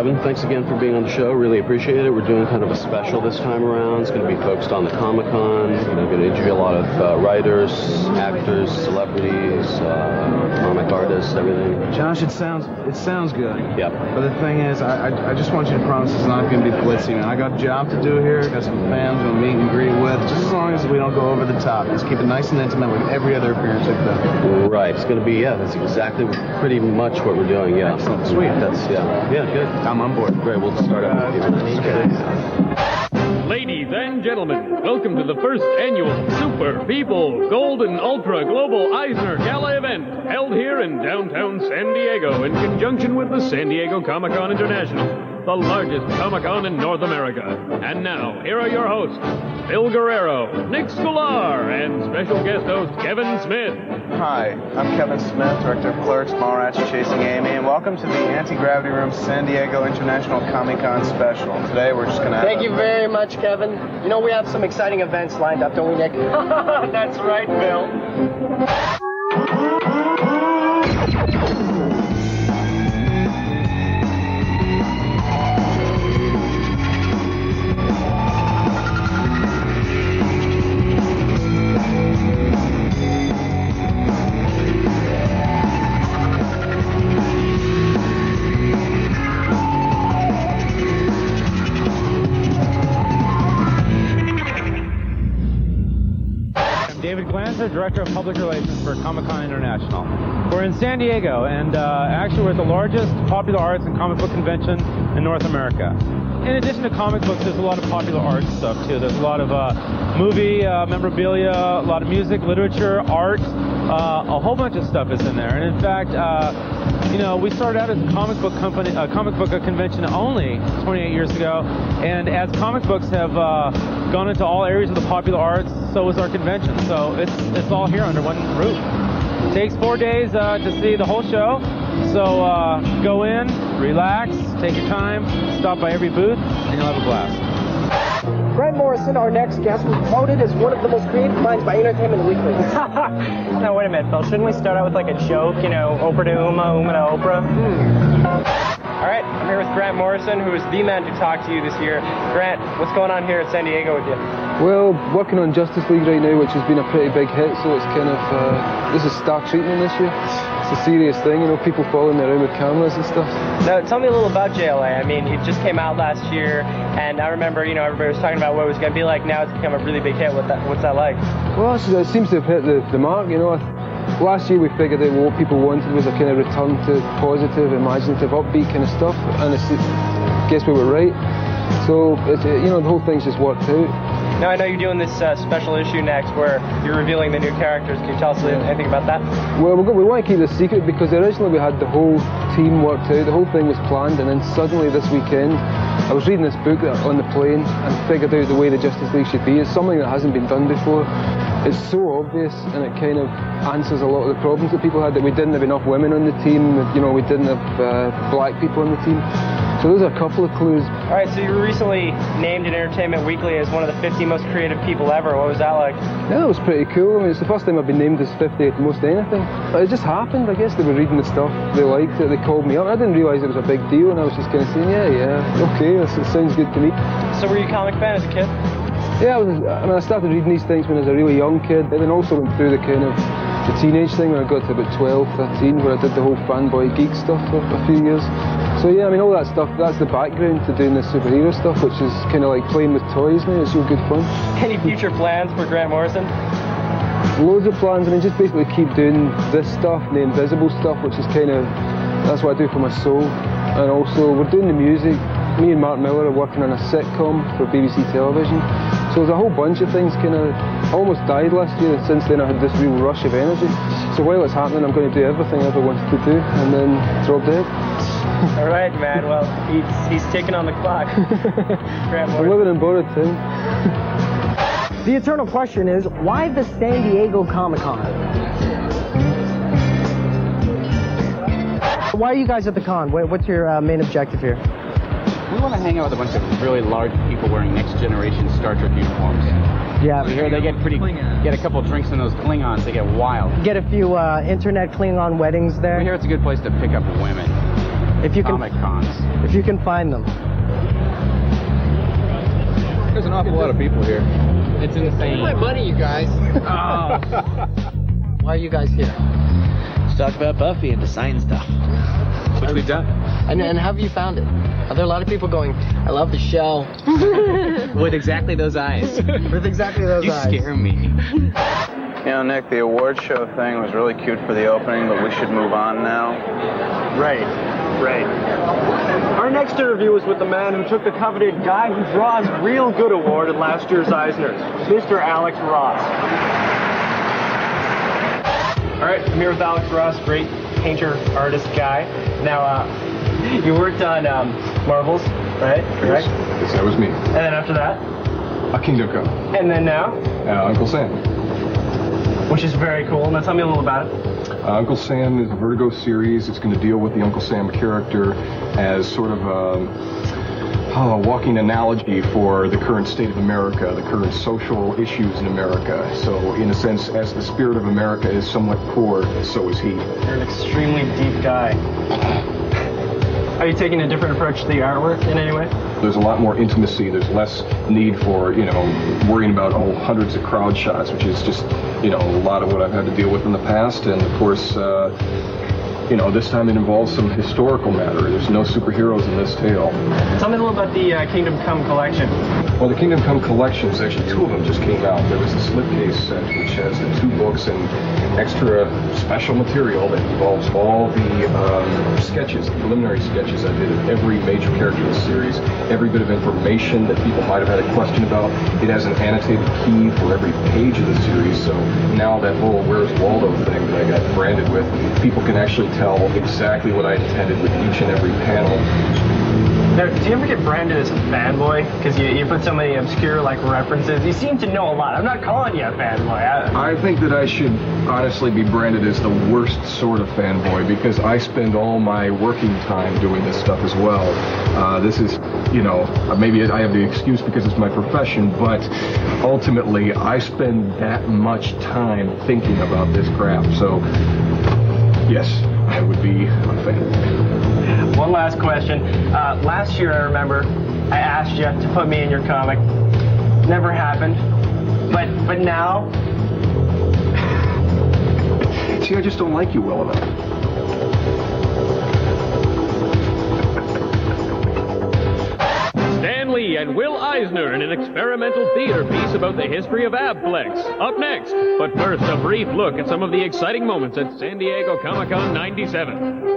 Kevin, thanks again for being on the show. Really appreciate it. We're doing kind of a special this time around. It's going to be focused on the Comic-Con. Going to interview a lot of writers, actors, celebrities, comic artists, everything. Josh, it sounds good. Yeah. But the thing is, I just want you to promise it's not going to be glitzy, man. I got a job to do here. Got some fans to meet and greet with. Just as long as we don't go over the top. Just keep it nice and intimate like every other appearance we've done. Right. It's going to be, that's exactly pretty much what we're doing, yeah. Excellent. Sweet. Yeah, good. I'm on board. Great, we'll start out with you. Okay. Ladies and gentlemen, welcome to the first annual Super People Golden Ultra Global Eisner Gala event held here in downtown San Diego in conjunction with the San Diego Comic-Con International, the largest Comic-Con in North America. And now, here are your hosts, Phil Guerrero, Nick Scolar, and special guest host Kevin Smith. Hi, I'm Kevin Smith, Director of Clerks, Mallrats, Chasing Amy, and welcome to the Anti-Gravity Room San Diego International Comic-Con Special. Today we're just going to have Thank you very much, Kevin. You know, we have some exciting events lined up, don't we, Nick? That's right, Phil. David Glanzer, Director of Public Relations for Comic-Con International. We're in San Diego, and actually we're at the largest popular arts and comic book convention in North America. In addition to comic books, there's a lot of popular arts stuff too. There's a lot of movie memorabilia, a lot of music, literature, art, a whole bunch of stuff is in there. And in fact, you know, we started out as a comic book company, a comic book convention only 28 years ago, and as comic books have gone into all areas of the popular arts, so is our convention. So it's all here under one roof. It takes 4 days to see the whole show. So go in, relax, take your time, stop by every booth, and you'll have a blast. Grant Morrison, our next guest, was voted as one of the most creative minds by Entertainment Weekly. Now, wait a minute, Phil. Shouldn't we start out with like a joke? You know, Oprah to Uma, Uma to Oprah? All right, I'm here with Grant Morrison, who is the man to talk to you this year. Grant, what's going on here at San Diego with you? Well, working on Justice League right now, which has been a pretty big hit, so it's kind of, this is star treatment this year. It's a serious thing, you know, people following me around with cameras and stuff. Now, tell me a little about JLA. I mean, it just came out last year, and I remember, you know, everybody was talking about what it was going to be like. Now it's become a really big hit. What's that like? Well, it seems to have hit the mark, you know. Last year we figured out what people wanted was a kind of return to positive, imaginative, upbeat kind of stuff, and I guess we were right. So, you know, the whole thing's just worked out. Now, I know you're doing this special issue next where you're revealing the new characters. Can you tell us anything about that? Well, we want to keep this secret because originally we had the whole team worked out, the whole thing was planned, and then suddenly this weekend I was reading this book on the plane and figured out the way the Justice League should be. It's something that hasn't been done before. It's so obvious, and it kind of answers a lot of the problems that people had, that we didn't have enough women on the team, you know, we didn't have black people on the team. So those are a couple of clues. All right, so you were recently named in Entertainment Weekly as one of the 50 most creative people ever. What was that like? Yeah, that was pretty cool. I mean, it's the first time I've been named as 50 at most anything. It just happened. I guess they were reading the stuff, they liked it, they called me up. I didn't realise it was a big deal, and I was just kind of saying, yeah, okay, it sounds good to me. So were you a comic fan as a kid? Yeah, I started reading these things when I was a really young kid, and then also went through the kind of the teenage thing when I got to about 12, 13, where I did the whole fanboy geek stuff for a few years. So yeah, I mean, all that stuff, that's the background to doing this superhero stuff, which is kind of like playing with toys now. It's real good fun. Any future plans for Grant Morrison? Loads of plans. I mean, just basically keep doing this stuff, the invisible stuff, which is kind of, that's what I do for my soul. And also, we're doing the music. Me and Mark Miller are working on a sitcom for BBC Television. So there's a whole bunch of things kind of almost died last year, and since then I had this real rush of energy. So while it's happening, I'm going to do everything I ever wanted to do, and then drop dead. All right, man. Well, he's ticking on the clock. I'm living in borrowed time. The eternal question is, why the San Diego Comic-Con? Why are you guys at the con? What's your main objective here? We want to hang out with a bunch of really large people wearing next generation Star Trek uniforms. Yeah. We hear they get a couple drinks in those Klingons, they get wild. Get a few internet Klingon weddings there. We hear it's a good place to pick up women. If you can, Comic cons. if you can find them. There's an awful lot of people here. It's insane. My money, you guys. Why are you guys here? Let's talk about Buffy and the science stuff. Which we've done. And have you found it? Are there a lot of people going, I love the show? With exactly those eyes. With exactly those You eyes. scare me. You know, Nick, the award show thing was really cute for the opening, but we should move on now. Right. Our next interview is with the man who took the coveted Guy Who Draws Real Good award at last year's Eisners, Mr. Alex Ross. All right, I'm here with Alex Ross, great painter, artist guy. Now, you worked on Marvels, right? Correct? Yes, that was me. And then after that? Kingdom Come. And then now? Uncle Sam. Which is very cool. Now tell me a little about it. Uncle Sam is a Vertigo series. It's going to deal with the Uncle Sam character as sort of a walking analogy for the current state of America, the current social issues in America. So, in a sense, as the spirit of America is somewhat poor, so is he. You're an extremely deep guy. Are you taking a different approach to the artwork in any way? There's a lot more intimacy. There's less need for, worrying about hundreds of crowd shots, which is just, a lot of what I've had to deal with in the past. And of course, this time it involves some historical matter. There's no superheroes in this tale. Tell me a little about the Kingdom Come collection. Well, the Kingdom Come collections, actually 2 of them just came out. There was the slipcase set, which has the 2 books and extra special material that involves all the sketches, the preliminary sketches I did of every major character in the series, every bit of information that people might have had a question about. It has an annotated key for every page of the series, so now that whole Where's Waldo thing that I got branded with, people can actually tell exactly what I intended with each and every panel. Now, do you ever get branded as a fanboy? Because you put so many obscure references. You seem to know a lot. I'm not calling you a fanboy. I think that I should honestly be branded as the worst sort of fanboy because I spend all my working time doing this stuff as well. This is, maybe I have the excuse because it's my profession, but ultimately I spend that much time thinking about this craft. So, yes, I would be a fanboy. One last question. Last year, I remember, I asked you to put me in your comic. Never happened. But now... See, I just don't like you well enough. Stan Lee and Will Eisner in an experimental theater piece about the history of Abflex. Up next. But first, a brief look at some of the exciting moments at San Diego Comic-Con 97.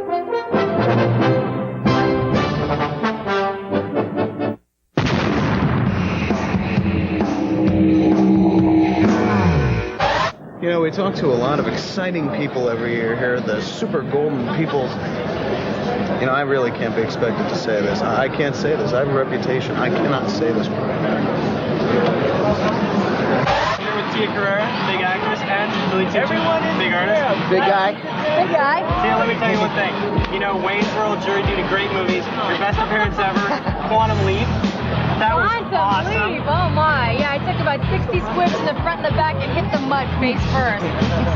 We talk to a lot of exciting people every year here, the super golden people. I really can't be expected to say this. I can't say this. I have a reputation. I cannot say this. Here with Tia Carrera, big actress, and Billy Tucci, big artist. Big guy. Big guy. Tia, let me tell you one thing. Wayne's World, Jury Duty, great movies. Your best appearance ever, Quantum Leap. That was awesome. Leap. Oh my. Yeah, I took about 60 squibs in the front and the back and hit the mud face first.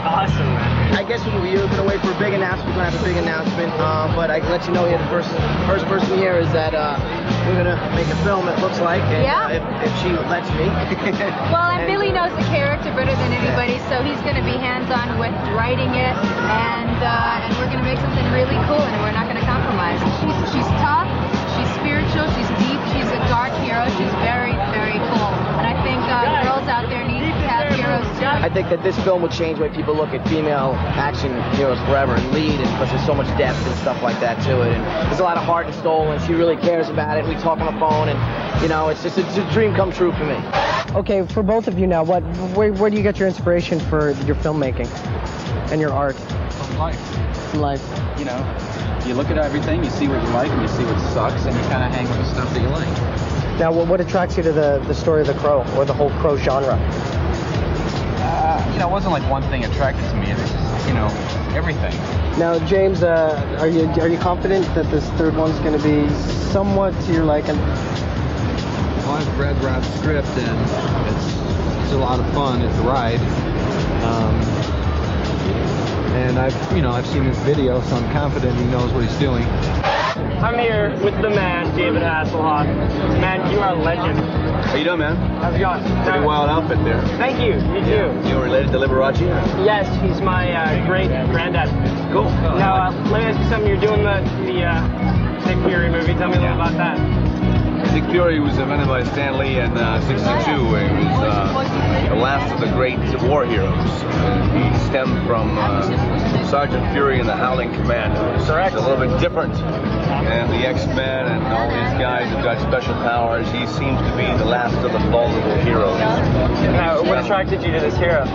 Awesome, man. I guess you're going to wait for a big announcement. We're going to have a big announcement. But I can let you know here, the first person here is that we're going to make a film, it looks like. And, if she lets me. Well, and Billy knows the character better than anybody, so he's going to be hands-on with writing it. And we're going to make something really cool, and we're not going to compromise. She's tough. She's spiritual. She's deep. She's a dark hero. She's very, very cool. And I think girls out there need to have heroes too. I think that this film will change the way people look at female action heroes forever and lead, and because there's so much depth and stuff like that to it. And there's a lot of heart and soul, and she really cares about it. We talk on the phone, and it's just it's a dream come true for me. Okay, for both of you now, where do you get your inspiration for your filmmaking and your art? From life. From life. You look at everything, you see what you like, and you see what sucks, and you kind of hang with the stuff that you like. Now, what attracts you to the story of the Crow, or the whole Crow genre? It wasn't like one thing attracted to me. It was just, everything. Now, James, are you confident that this third one's going to be somewhat to your liking? Well, I've read Rob's script, and it's a lot of fun. It's a ride. And I've seen his video, so I'm confident he knows what he's doing. I'm here with the man, David Hasselhoff. Man, you are a legend. How you doing, man? How's it going? Pretty wild outfit there. Thank you. You too. You related to Liberace? Yes, he's my great granddad. Cool. Now, let me ask you something. You're doing the Nick Fury movie. Tell me a little about that. Nick Fury was invented by Stan Lee in '62. It was the last of the great war heroes. He stemmed from Sergeant Fury and the Howling Commandos. Correct. It's a little bit different. And the X-Men and all these guys have got special powers. He seems to be the last of the vulnerable heroes. Now, what attracted you to this hero?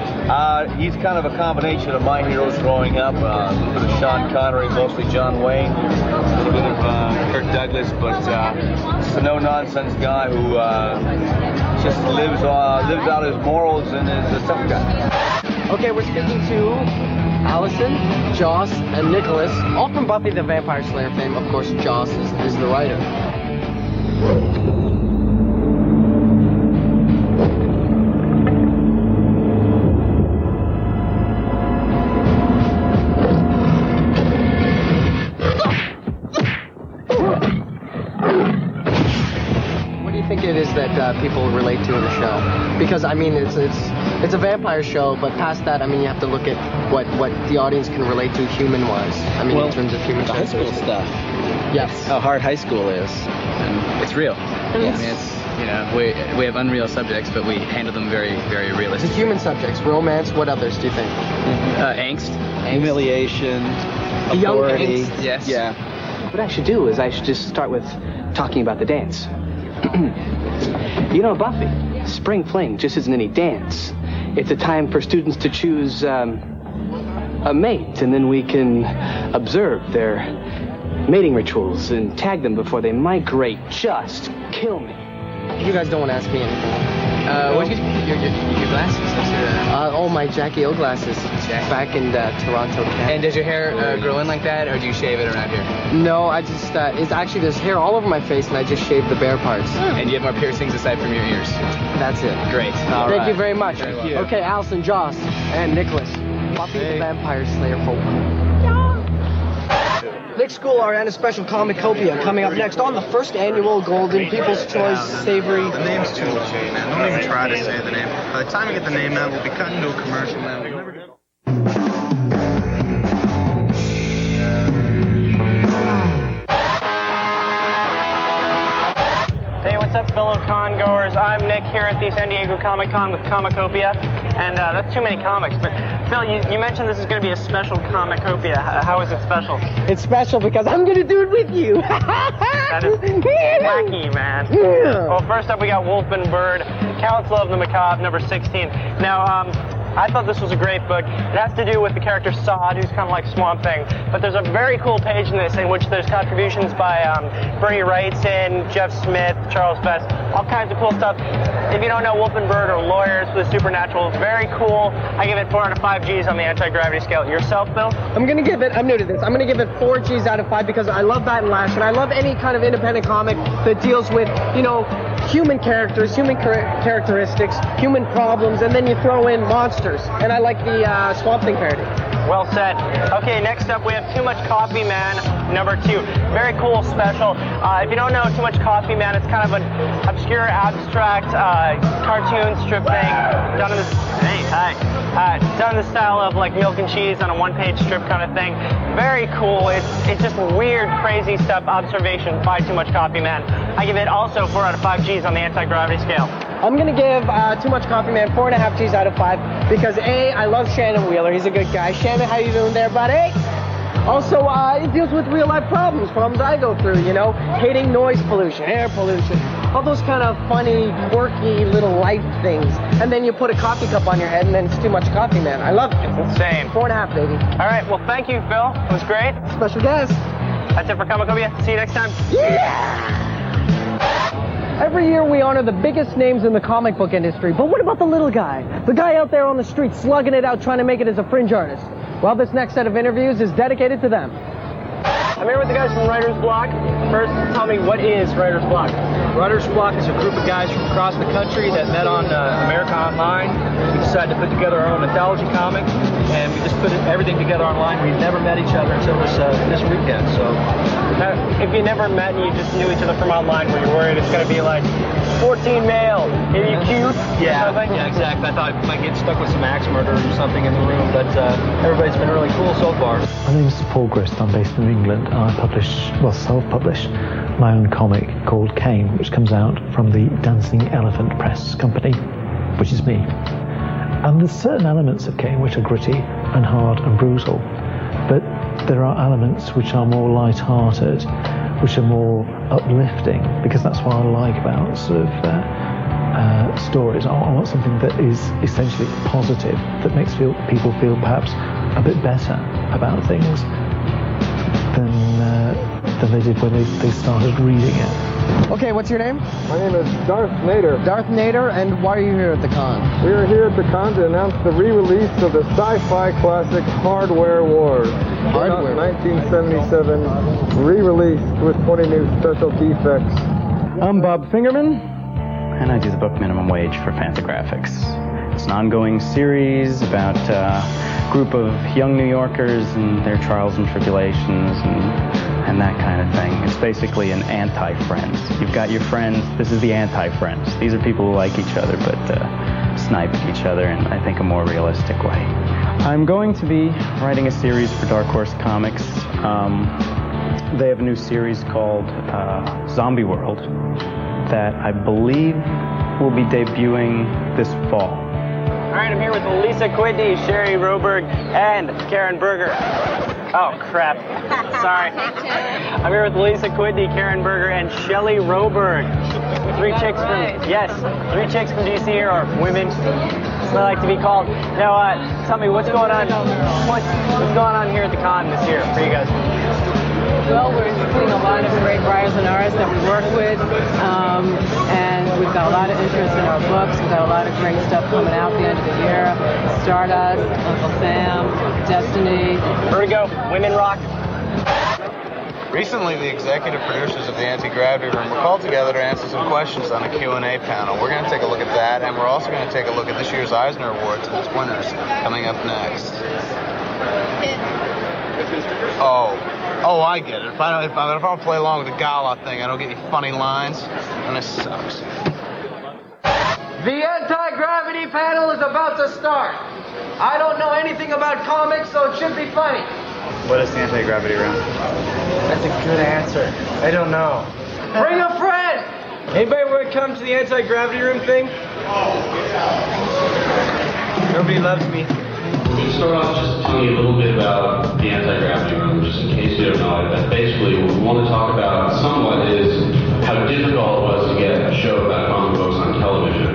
He's kind of a combination of my heroes growing up. A little bit of Sean Connery, mostly John Wayne. A little bit of Kirk Douglas, but just a no-nonsense guy who just lives out his morals and is a tough guy. Okay, we're speaking to Allison, Joss, and Nicholas, all from Buffy the Vampire Slayer fame. Of course, Joss is the writer. What do you think it is that people relate to in the show? Because, I mean, it's a vampire show, but past that, I mean, you have to look at what the audience can relate to human-wise. I mean, in terms of human high school stuff. Yes. How hard high school is. And it's real. I mean, it's, you know, we have unreal subjects, but we handle them very, very The realistically. human subjects, romance, what others do you think? Angst, humiliation, The young authority. angst. Yes. Yeah. What I should do is I should just start with talking about the dance. You know, Buffy, Spring Fling just isn't any dance. It's a time for students to choose a mate, and then we can observe their mating rituals and tag them before they migrate. Just kill me. You guys don't want to ask me anything. What did your glasses? Oh, my Jackie O glasses. Back in Toronto, Canada. And does your hair grow in like that, or do you shave it around here? No, I just, it's actually, there's hair all over my face, and I just shaved the bare parts. And you have more piercings aside from your ears? That's it. Great. Thank you very much. Thank you. Okay, Allison, Joss, and Nicholas. Buffy the Vampire Slayer folk. Nick School, our and a special Comicopia coming up next on the first annual Golden People's Choice Savory. The name's too chain, man. Don't even try to say the name. By the time we get the name out, we'll be cutting to a commercial, man. We'll never get... Hey, what's up, fellow con goers? I'm Nick here at the San Diego Comic Con with Comicopia, and that's too many comics. But Phil, you mentioned this is going to be a special Comicopia. How is it special? It's special because I'm going to do it with you. That is wacky, man. Yeah. Well, first up, we got Wolf and Bird, Council of the Macabre, number 16. Now, I thought this was a great book. It has to do with the character Sod, who's kind of like Swamp Thing. But there's a very cool page in this in which there's contributions by Bernie Wrightson, Jeff Smith, Charles Best, all kinds of cool stuff. If you don't know, Wolf and Bird are lawyers for the supernatural. Very cool. I give it 4 out of 5 G's on the anti-gravity scale. Yourself, Bill? I'm going to give it, I'm new to this, I'm going to give it 4 G's out of 5 because I love Bat and Lash, and I love any kind of independent comic that deals with, you know, human characters, human characteristics, human problems, and then you throw in monsters. And I like the Swamp Thing parody. Well said. Okay, next up we have Too Much Coffee Man, number 2. Very cool special. If you don't know Too Much Coffee Man, it's kind of an obscure, abstract cartoon strip thing done in done in the style of like Milk and Cheese on a one-page strip kind of thing. Very cool. It's just weird, crazy stuff. Observation by Too Much Coffee Man. I give it also 4 out of 5 G's on the anti-gravity scale. I'm going to give Too Much Coffee Man 4.5 G's out of 5 because A, I love Shannon Wheeler. He's a good guy. Shannon, how you doing there, buddy? Also, it deals with real-life problems I go through, you know, hating noise pollution, air pollution, all those kind of funny, quirky little life things. And then you put a coffee cup on your head, and then it's Too Much Coffee Man. I love it. It's insane. 4.5, baby. All right, well, thank you, Phil. It was great. Special guest. That's it for Comicopia. See you next time. Yeah! Every year we honor the biggest names in the comic book industry, but what about the little guy? The guy out there on the street slugging it out trying to make it as a fringe artist? Well, this next set of interviews is dedicated to them. I'm here with the guys from Writer's Block. First, tell me, what is Writer's Block? Writer's Block is a group of guys from across the country that met on America Online. We decided to put together our own anthology comic, and we just put everything together online. We've never met each other until this weekend. So, if you never met and you just knew each other from online, were you worried it's going to be like 14 male? Are you cute? Yeah, exactly. I thought I might get stuck with some axe murderers or something in the room, but everybody's been really cool so far. My name is Paul Grist. I'm based in England, and I self-publish my own comic called Kane, which comes out from the Dancing Elephant Press Company, which is me. And there's certain elements of Kane which are gritty and hard and brutal, but there are elements which are more light-hearted, which are more uplifting, because that's what I like about sort of stories. I want something that is essentially positive, that makes people feel perhaps a bit better about things than they did when they started reading it. Okay, what's your name? My name is Darth Nader. Darth Nader, and why are you here at the con? We are here at the con to announce the re-release of the sci-fi classic Hardware Wars. Hardware? 1977, re-released with 20 new special defects. I'm Bob Fingerman, and I do the book Minimum Wage for Fantagraphics. It's an ongoing series about a group of young New Yorkers and their trials and tribulations and that kind of thing. It's basically an anti-Friends. You've got your friends, this is the anti-Friends. These are people who like each other but snipe at each other in, I think, a more realistic way. I'm going to be writing a series for Dark Horse Comics. They have a new series called Zombie World that I believe will be debuting this fall. All right, I'm here with Lisa Quidney, Sherry Roberg, and Karen Berger. Oh, crap. Sorry. I'm here with Lisa Quidney, Karen Berger, and Shelley Roberg. Three chicks from DC here, or women, as they like to be called. Now, tell me, what's going on? What's going on here at the con this year for you guys? Well, we're including a lot of great writers and artists that we work with, and we've got a lot of interest in our books. We've got a lot of great stuff coming out at the end of the year. Stardust, Uncle Sam, Destiny. Vertigo, Women Rock. Recently, the executive producers of the Anti-Gravity Room were called together to answer some questions on a Q&A panel. We're going to take a look at that, and we're also going to take a look at this year's Eisner Awards and its winners coming up next. Oh, I get it. If I don't play along with the gala thing, I don't get any funny lines, and this sucks. The anti-gravity panel is about to start. I don't know anything about comics, so it should be funny. What is the anti-gravity room? That's a good answer. I don't know. Bring a friend! Anybody want to come to the anti-gravity room thing? Nobody loves me. We start off just telling you a little bit about the anti-gravity room, just in case you don't know it. Basically, what we want to talk about somewhat is how difficult it was to get a show about comic books on television.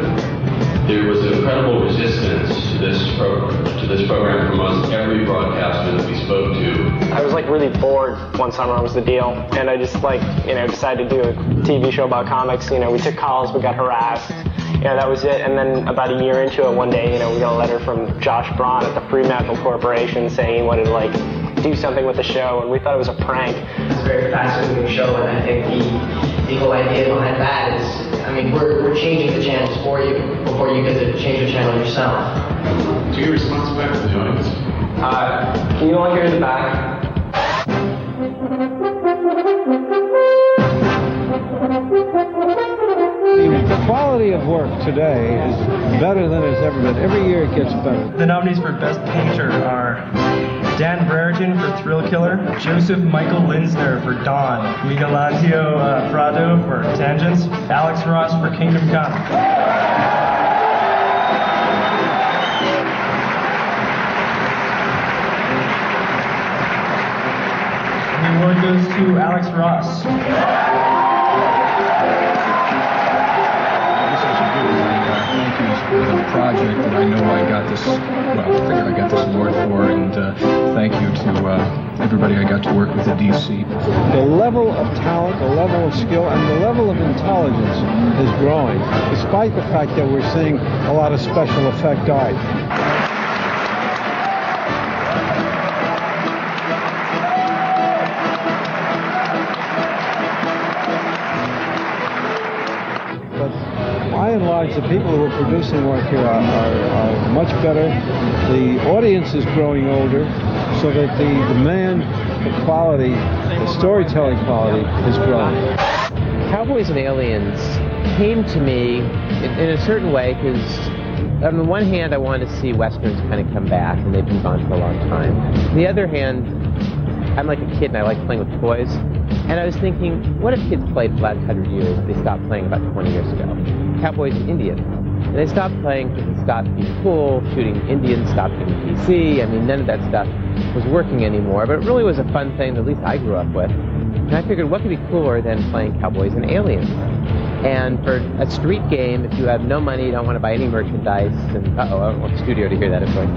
There was an incredible resistance to this program from almost every broadcaster that we spoke to. I was really bored one summer was the deal, and I just decided to do a TV show about comics. We took calls, we got harassed. That was it. And then about a year into it, one day, we got a letter from Josh Braun at the Fremantle Corporation saying he wanted to do something with the show, and we thought it was a prank. It's a very fascinating show, and I think the whole idea behind that is, we're changing the channels for you before you get to change the channel yourself. Do you respond back to the audience? Can you all hear in the back? The quality of work today is better than it's ever been. Every year it gets better. The nominees for Best Painter are Dan Brereton for Thrill Killer, Joseph Michael Linsner for Dawn, Miguel Angelo Prado for Tangents, Alex Ross for Kingdom Come. The award goes to Alex Ross. The project that I know I got this, I got this award for, and thank you to everybody I got to work with at DC. The level of talent, the level of skill, and the level of intelligence is growing, despite the fact that we're seeing a lot of special effect art. and large, the people who are producing work here are much better. The audience is growing older, so that the demand for quality, the storytelling quality, is growing. Cowboys and Aliens came to me in a certain way because on the one hand I wanted to see Westerns kind of come back, and they've been gone for a long time. On the other hand, I'm like a kid and I like playing with toys, and I was thinking, what if kids played for the last 100 years if they stopped playing about 20 years ago? Cowboys and Indians. And they stopped playing because they stopped being cool, shooting Indians, stopped being PC. I mean, none of that stuff was working anymore, but it really was a fun thing that at least I grew up with. And I figured, what could be cooler than playing Cowboys and Aliens? And for a street game, if you have no money, you don't want to buy any merchandise, and I don't want the studio to hear that, of course.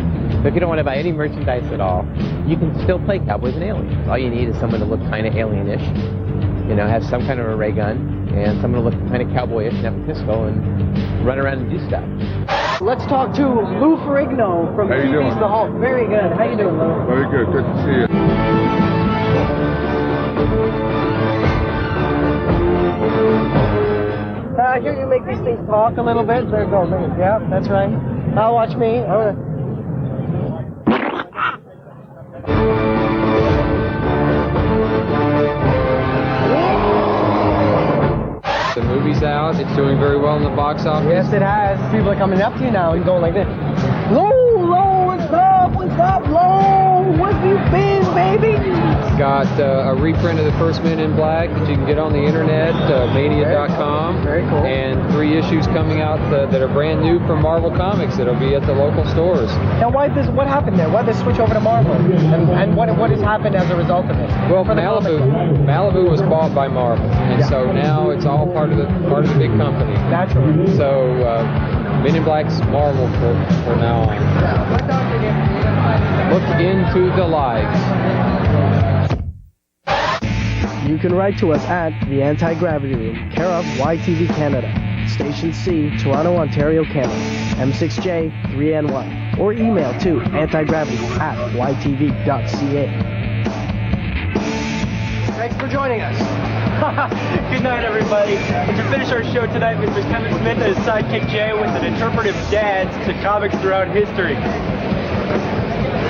But if you don't want to buy any merchandise at all, you can still play Cowboys and Aliens. All you need is someone to look kind of alien-ish, you know, have some kind of a ray gun, and someone to look kind of cowboyish and have a pistol and run around and do stuff. Let's talk to Lou Ferrigno from How you TV's doing? The Hulk. Very good. How you doing, Lou? Very good. Good to see you. I hear you make these things talk a little bit. There go. Yeah, that's right. Now watch me. The movie's out. It's doing very well in the box office. Yes, it has. People are coming up to you now and going like this. Lou, what's up? What's up, Lou? What's you been, baby? Got a reprint of the first Men in Black that you can get on the internet, mania.com. Very cool. And 3 issues coming out that are brand new from Marvel Comics that'll be at the local stores. Now, what happened there? Why did they switch over to Marvel? And what has happened as a result of it? Well, Malibu was bought by Marvel, and so now it's all part of the big company. Naturally. So Men in Black's Marvel for now on. Look into the lights. You can write to us at the Anti-Gravity Room, care of YTV Canada, Station C, Toronto, Ontario, Canada, M6J 3NY, or email to antigravity@ytv.ca. Thanks for joining us. Good night, everybody. And to finish our show tonight, Mr. Kevin Smith and his sidekick Jay with an interpretive dance to comics throughout history.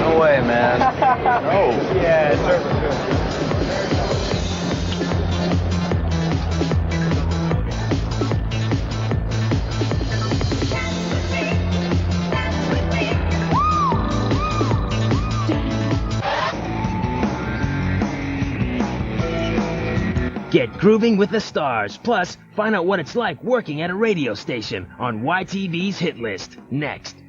No way, man. No. Yeah, sure. Get grooving with the stars, plus find out what it's like working at a radio station on YTV's Hit List, next.